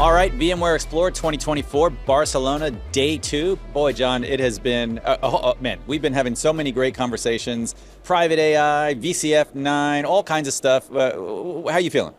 All right, VMware Explore 2024, Barcelona, day 2. Boy, John, it has been, man, we've been having so many great conversations. Private AI, VCF 9, all kinds of stuff. How are you feeling?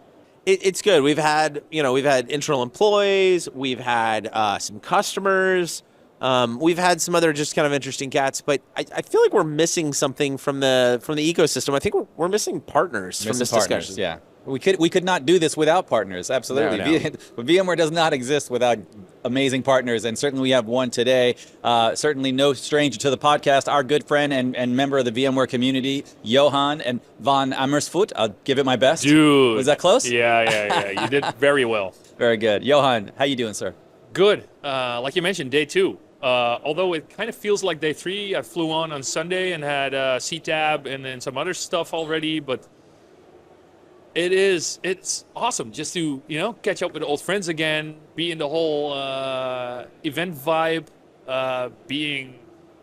It's good. We've had internal employees, we've had some customers, we've had some other just kind of interesting gets, but I feel like we're missing something from the ecosystem. I think we're missing partners from this discussion. Yeah. We could not do this without partners, absolutely. No. VMware does not exist without amazing partners, and certainly we have one today. Certainly no stranger to the podcast, our good friend and member of the VMware community, Johan van Amersfoort. I'll give it my best. Dude. Was that close? Yeah. You did very well. Very good. Johan, how you doing, sir? Good. Like you mentioned, day 2. Although it kind of feels like day 3. I flew on Sunday and had CTAB and then some other stuff already, but it's awesome just to, catch up with old friends again, be in the whole event vibe, being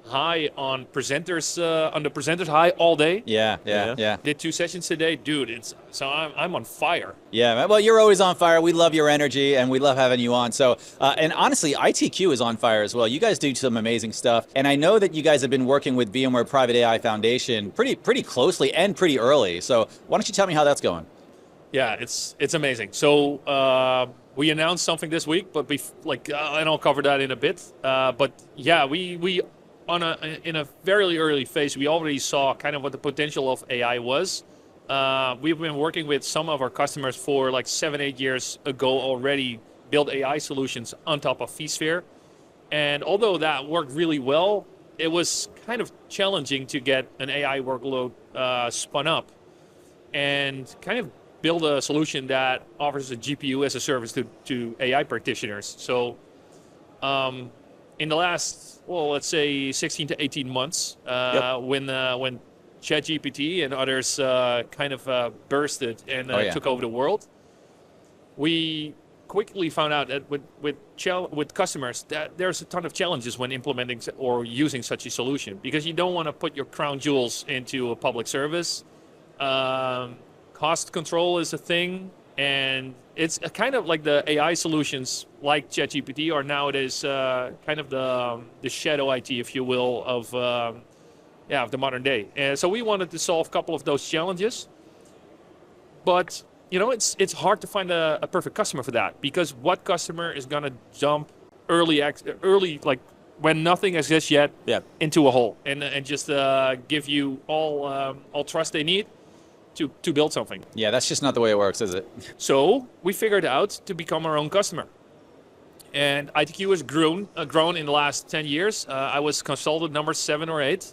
high on presenters, on the presenters high all day. Yeah. Did 2 sessions today. Dude, I'm on fire. Yeah, well, you're always on fire. We love your energy, and we love having you on. So, and honestly, ITQ is on fire as well. You guys do some amazing stuff, and I know that you guys have been working with VMware Private AI Foundation pretty closely and pretty early. So, why don't you tell me how that's going? Yeah, it's amazing. So we announced something this week, but and I'll cover that in a bit. But yeah, we in a very early phase, we already saw kind of what the potential of AI was. We've been working with some of our customers for like 7-8 years ago already, build AI solutions on top of vSphere. And although that worked really well, it was kind of challenging to get an AI workload spun up and kind of build a solution that offers a GPU as a service to AI practitioners. So in the last, let's say 16 to 18 months, when ChatGPT and others kind of bursted and took over the world, we quickly found out that with customers that there's a ton of challenges when implementing or using such a solution, because you don't want to put your crown jewels into a public service. Cost control is a thing, and it's kind of like the AI solutions like ChatGPT are nowadays kind of the shadow IT, if you will, of the modern day. And so we wanted to solve a couple of those challenges, but it's hard to find a perfect customer for that, because what customer is going to jump early like when nothing exists yet into a hole and just give you all trust they need to build something. Yeah, that's just not the way it works, is it? So we figured out to become our own customer. And ITQ has grown in the last 10 years. I was consultant number 7 or 8.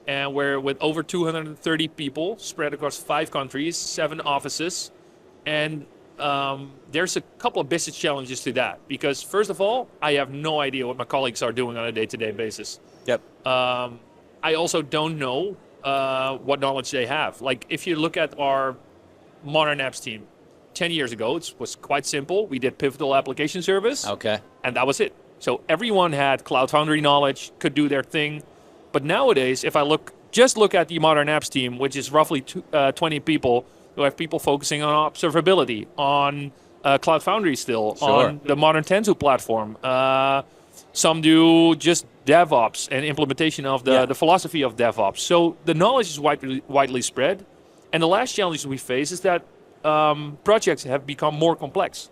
And we're with over 230 people spread across 5 countries, 7 offices. And there's a couple of business challenges to that. Because first of all, I have no idea what my colleagues are doing on a day-to-day basis. Yep. I also don't know what knowledge they have. Like if you look at our modern apps team, 10 years ago, it was quite simple. We did Pivotal Application Service. Okay. And that was it. So everyone had Cloud Foundry knowledge, could do their thing. But nowadays, if I look at the modern apps team, which is roughly 20 people, who have people focusing on observability, on Cloud Foundry still, on the modern Tanzu platform. Some do just DevOps and implementation of the philosophy of DevOps. So the knowledge is widely spread. And the last challenge we face is that projects have become more complex.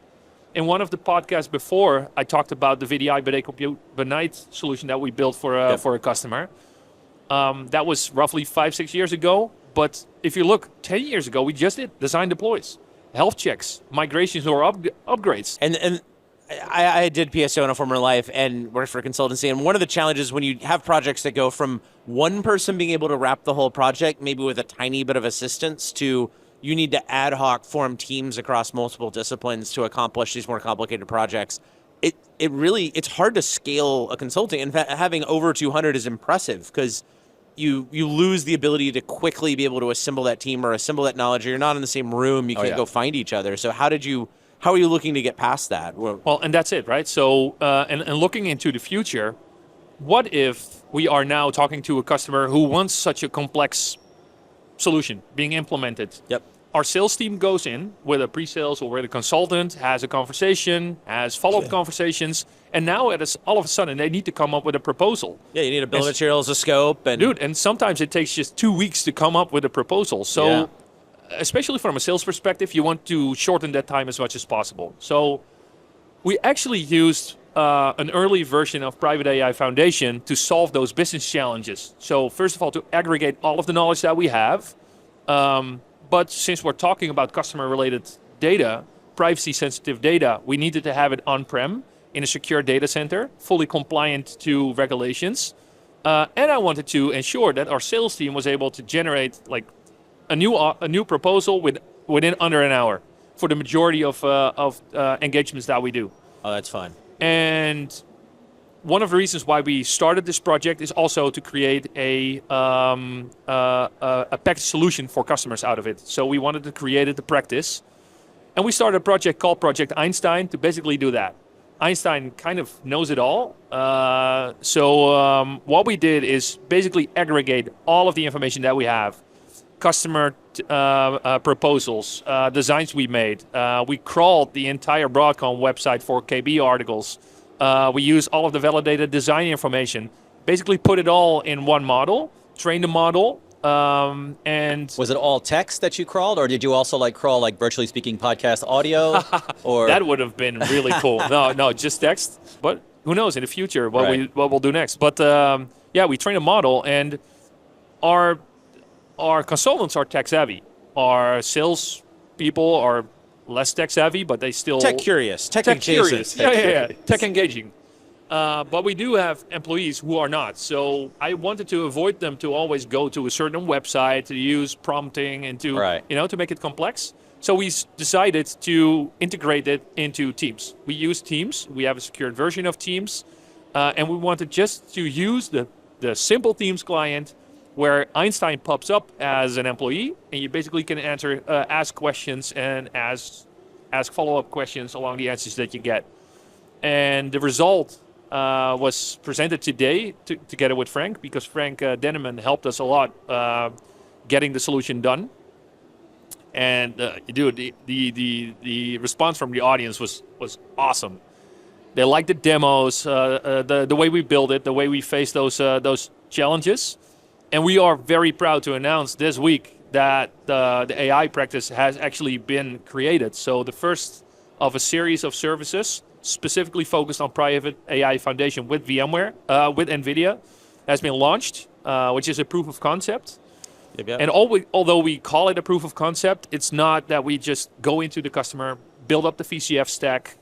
In one of the podcasts before, I talked about the VDI Bidé Compute Night solution that we built for a customer. That was roughly 5-6 years ago. But if you look 10 years ago, we just did design deploys, health checks, migrations or upgrades. And I did PSO in a former life and worked for consultancy. And one of the challenges when you have projects that go from one person being able to wrap the whole project, maybe with a tiny bit of assistance, to you need to ad hoc form teams across multiple disciplines to accomplish these more complicated projects. It's hard to scale a consulting. In fact, having over 200 is impressive because you lose the ability to quickly be able to assemble that team or assemble that knowledge, or you're not in the same room. You can't go find each other. So how are you looking to get past that? Well, and that's it, right? So, and looking into the future, what if we are now talking to a customer who wants such a complex solution being implemented? Yep. our sales team goes in with a pre-sales or with a consultant, has a conversation, has follow-up conversations, and now all of a sudden they need to come up with a proposal. Yeah, you need a bill of materials, a scope, and dude, and sometimes it takes just 2 weeks to come up with a proposal. So, especially from a sales perspective, you want to shorten that time as much as possible. So, we actually used an early version of Private AI Foundation to solve those business challenges. So, first of all, to aggregate all of the knowledge that we have. But since we're talking about customer-related data, privacy-sensitive data, we needed to have it on-prem in a secure data center, fully compliant to regulations. And I wanted to ensure that our sales team was able to generate like a new proposal within under an hour for the majority of engagements that we do. Oh, that's fun. And one of the reasons why we started this project is also to create a packaged solution for customers out of it. So we wanted to create it to practice. And we started a project called Project Einstein to basically do that. Einstein kind of knows it all. So what we did is basically aggregate all of the information that we have. Customer proposals, designs we made. We crawled the entire Broadcom website for KB articles. We use all of the validated design information, basically put it all in one model, train the model, and... Was it all text that you crawled, or did you also crawl virtually speaking podcast audio? Or that would have been really cool. No, just text. But who knows in the future what we'll do next. But we train a model, and our consultants are tech savvy. Our sales people are less tech savvy, but they still tech curious, tech curious. Tech engaging. But we do have employees who are not. So I wanted to avoid them to always go to a certain website to use prompting and to make it complex. So we decided to integrate it into Teams. We use Teams. We have a secured version of Teams, and we wanted just to use the simple Teams client where Einstein pops up as an employee, and you basically can ask questions and ask follow-up questions along the answers that you get. And the result was presented today together with Frank, because Frank Denneman helped us a lot getting the solution done. And the response from the audience was awesome. They liked the demos, the way we build it, the way we face those challenges. And we are very proud to announce this week that the AI practice has actually been created. So the first of a series of services specifically focused on Private AI Foundation with VMware, with NVIDIA, has been launched, which is a proof of concept. Yep. And although we call it a proof of concept, it's not that we just go into the customer, build up the VCF stack,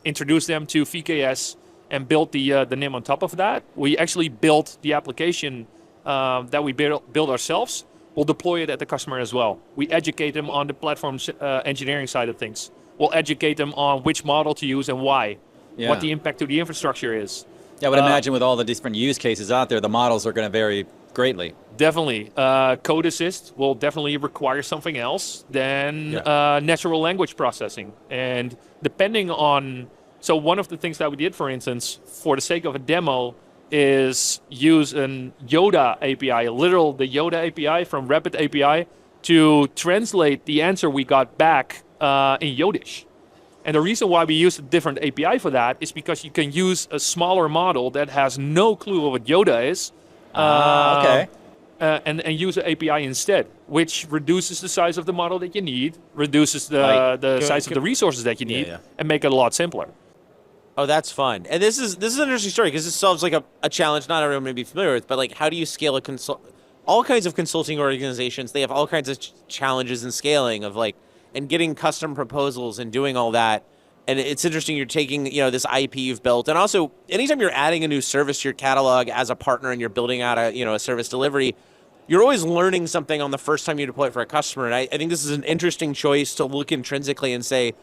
introduce them to VKS, and build the NIM on top of that. We actually built the application that we build ourselves. We'll deploy it at the customer as well. We educate them on the platform engineering side of things. We'll educate them on which model to use and why, what the impact to the infrastructure is. Yeah, I would imagine with all the different use cases out there, the models are going to vary greatly. Definitely. Code assist will definitely require something else than natural language processing. And depending on... So one of the things that we did, for instance, for the sake of a demo, is use an Yoda API, the Yoda API from Rapid API, to translate the answer we got back in Yodish. And the reason why we use a different API for that is because you can use a smaller model that has no clue what Yoda is, and use an API instead, which reduces the size of the model that you need, reduces the size of the resources that you need, and make it a lot simpler. Oh, that's fun. And this is an interesting story, because this solves a challenge not everyone may be familiar with, but how do you scale all kinds of consulting organizations, they have all kinds of challenges in scaling of and getting custom proposals and doing all that. And it's interesting you're taking, this IP you've built. And also, anytime you're adding a new service to your catalog as a partner and you're building out a service delivery, you're always learning something on the first time you deploy it for a customer. And I think this is an interesting choice to look intrinsically and say,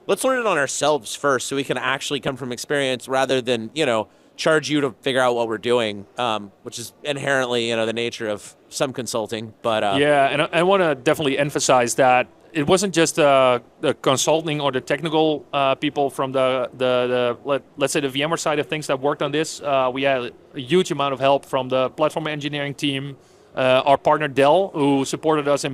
let's learn it on ourselves first so we can actually come from experience rather than, charge you to figure out what we're doing, which is inherently, the nature of some consulting. But and I want to definitely emphasize that it wasn't just the consulting or the technical people from let's say the VMware side of things that worked on this. We had a huge amount of help from the platform engineering team, Our partner Dell, who supported us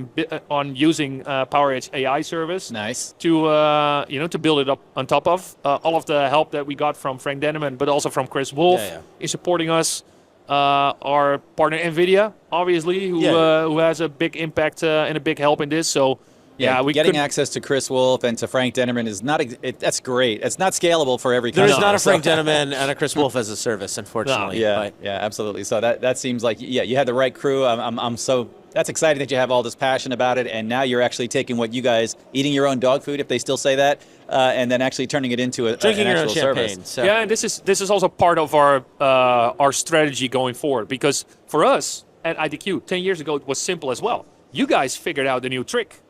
on using Power Edge AI service. Nice. To build it up on top of. All of the help that we got from Frank Denneman, but also from Chris Wolf in supporting us. Our partner NVIDIA, obviously, who has a big impact and a big help in this. So getting access to Chris Wolf and to Frank Denneman is not. That's great. It's not scalable for every customer. There's not a Frank Denneman and a Chris Wolf as a service, unfortunately. No. Yeah, absolutely. So that seems like you had the right crew. I'm so. That's exciting that you have all this passion about it, and now you're actually taking what you guys eating your own dog food, if they still say that, and then actually turning it into drinking an your actual own champagne. service. So. Yeah, and this is also part of our strategy going forward, because for us at ITQ 10 years ago it was simple as well. You guys figured out the new trick,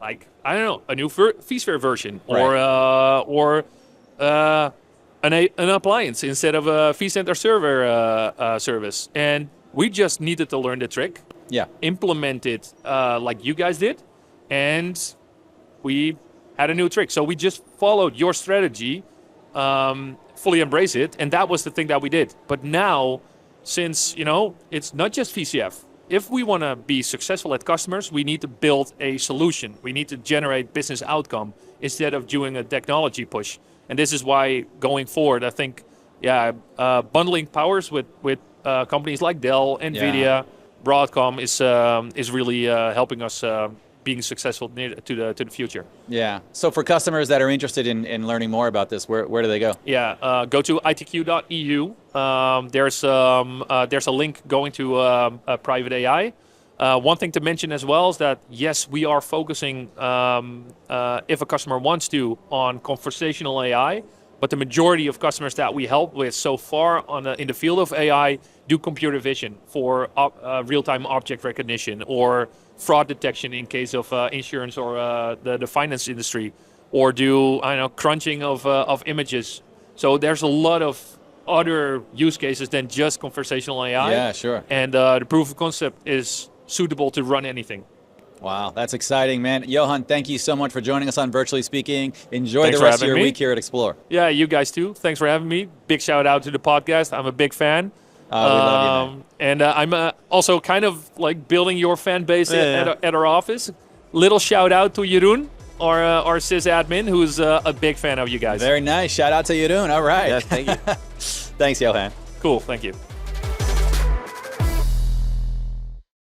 like I don't know, a new vSphere version or an appliance instead of a vCenter server service, and we just needed to learn the trick. Implement it like you guys did, and we had a new trick. So we just followed your strategy, fully embrace it, and that was the thing that we did. But now, since it's not just VCF, if we want to be successful at customers, we need to build a solution. We need to generate business outcome instead of doing a technology push. And this is why going forward, I think, bundling powers with companies like Dell, NVIDIA, Broadcom is really helping us being successful to the future. Yeah. So for customers that are interested in learning more about this, where do they go? Go to itq.eu. There's a link going to private AI. One thing to mention as well is that yes, we are focusing if a customer wants to on conversational AI. But the majority of customers that we help with so far in the field of AI do computer vision for real-time object recognition or fraud detection in case of insurance or the finance industry, or do crunching of images. So there's a lot of other use cases than just conversational AI. Yeah, sure. And the proof of concept is suitable to run anything. Wow, that's exciting, man. Johan, thank you so much for joining us on Virtually Speaking. Enjoy the rest of your week here at Explore. Yeah, you guys too. Thanks for having me. Big shout out to the podcast. I'm a big fan. We love you, man. And I'm also kind of like building your fan base at our office. Little shout out to Jeroen, our sysadmin, who's a big fan of you guys. Very nice. Shout out to Jeroen. All right. Yeah, thank you. Thanks, Johan. Cool, thank you.